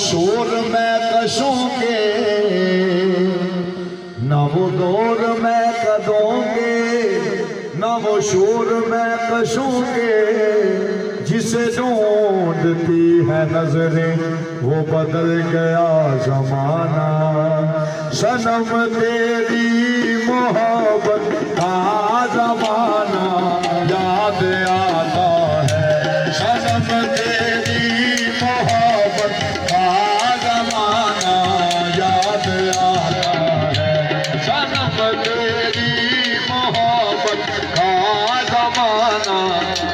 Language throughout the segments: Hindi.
शोर में कशों के, न वो दौर में कदों के, न वो शोर में कशों के। जिसे ढूंढती है नजरें वो बदल गया जमाना। सनम तेरी मोहब्बत का जमाना याद आता है। सनम तेरी मोहब्बत का जमाना याद आता है। सनम तेरी मोहब्बत का जमाना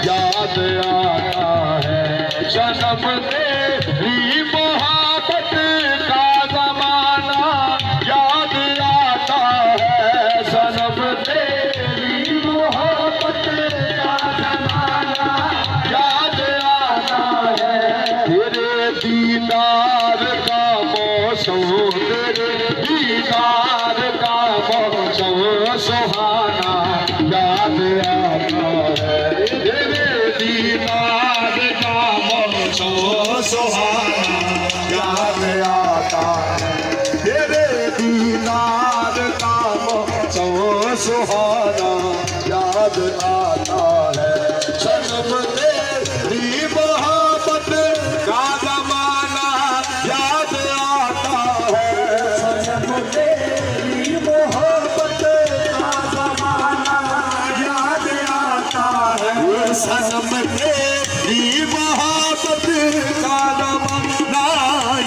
याद आता है। सनम तेरी मोहब्बत का जमाना याद आता है। सनम तेरी मोहब्बत का जमाना याद आता है। तेरे दीदार का मौसम, तेरे दीदार का मौसम सुहाना याद आता है। तेरे दीदार का मौसम सुहाना याद आता है। तेरे दीदार का मौसम सुहाना याद आता है। सनम तेरी मोहब्बत का जमाना याद आता है। सनम तेरी मोहब्बत का जमाना याद आता है। सनम तेरी मोहब्बत का जमाना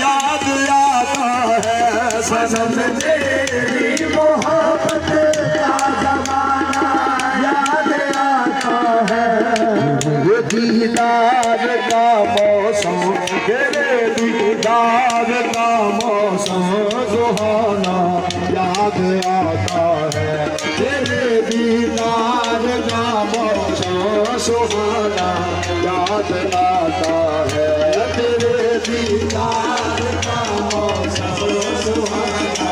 याद आता है। सनम तेरी मोहब्बत का जमाना याद आता है। वो दीदार का मौसम, तेरे दीदार का मौसम सुहाना याद आता है। तेरे दीदार का मौसम सुहाना याद आता है। तेरे दीदार का मौसम सुहाना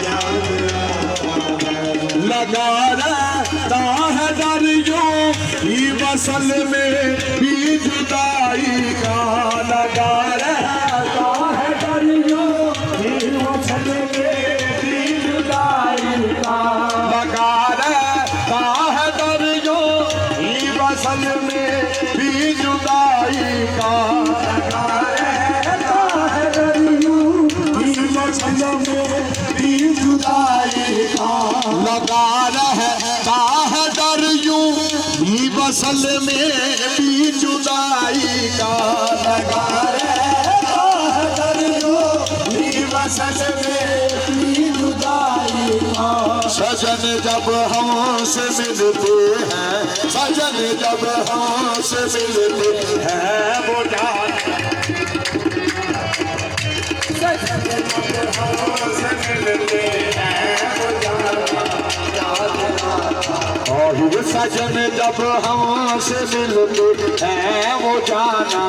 याद आता है। लगा रहता है दरियों की वसल में भी जुदाई का। लगा रहता है दरियों की वसल में भी जुदाई का। लगा रहता है दरियों की वसल में भी जुदाई का। लगा रहता है दरियों की वसल में भी जुदाई का। लगा रहता है दरियों की वसल में भी जुदाई का। लगा रहता है दरियों की वसल में भी जुदाई का। सजन जब हमसे मिलते हैं, सजन जब हमसे मिलते हैं वो जान। सजन जब हमसे मिलते हैं वो जान याद आता। और सजन जब हमसे मिलते हैं वो जाना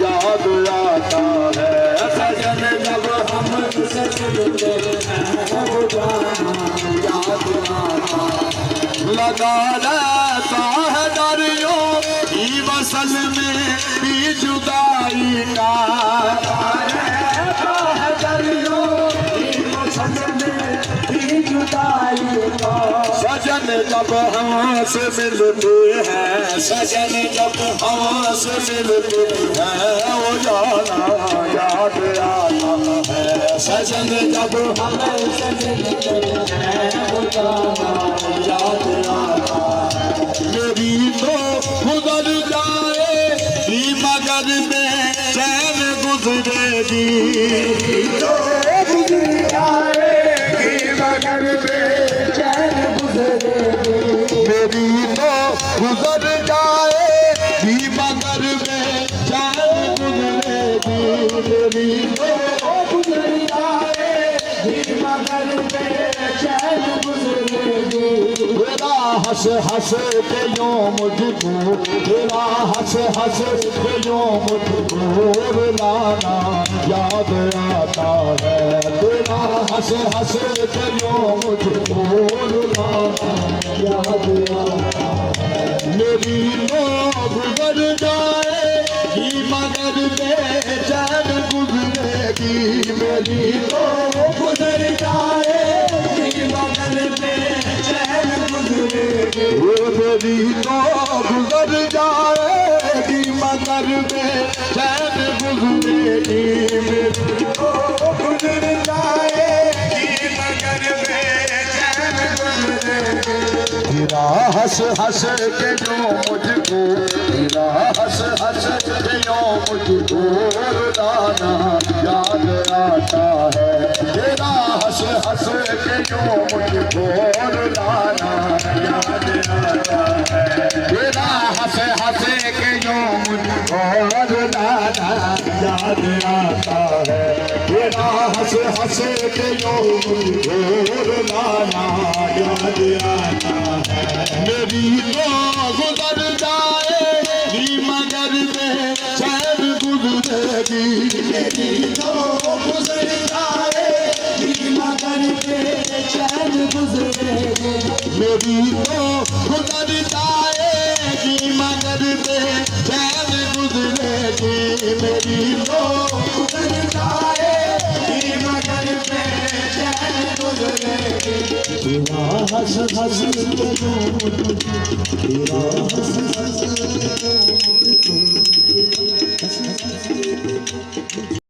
याद आता है। सजन जब हमसे मिलते हैं वो जाना याद आता है। लगा रहता है दरियों की वसल में भी जुदाई का। लगा रहता है दरियों की वसल में भी जुदाई का। सजन जब हमसे मिलते हैं, सजन जब हमसे मिलते हैं वो जाना याद आता है। सजन जब हमसे मिलते हैं वो जाना याद आता है। मेरी तो गुजर जाएगी मगर में चैन गुजरेगी। तो गुजर जाएगी मगर में चैन गुजरेगी। मेरी तो गुजर जाएगी मगर में हंस हंस के यूं मुझको, तेरा हंस हंस के यूं मुझको रुलाना याद आता है। तेरा हंस हंस के यूं मुझको रुलाना याद आता है। मेरी लो गुजर जाएगी मगर बेचैन गुजरेगी, मेरी लो गुजर जाएगी मगर बेचैन गुजरेगी। मेरी लो गुजर जाएगी मगर बेचैन गुजरेगी, मेरी लो गुजर जाएगी मगर बेचैन गुजरेगी। तेरा हंस हंस के जो मुझको, तेरा हंस हंस के जो मुझको रुलाना याद आता है। तेरा हंस हंस के जो मुझको रुलाना याद आता है। तेरा हंस हंस के जो मुझको रुलाना याद आता है। तेरा हंस हंस के जो मुझको रुलाना याद आता है। मेरी तो गुजर जाएगी मगर बेचैन गुजरेगी, मेरी तो गुजर जाएगी मगर बेचैन गुजरेगी। मेरी तो गुजर जाएगी मगर बेचैन गुजरेगी, मेरी तो गुजर जाएगी मगर बेचैन गुजरेगी। तेरा हंस हंस के जो मुझको, तेरा हंस हंस के जो मुझको, हंस हंस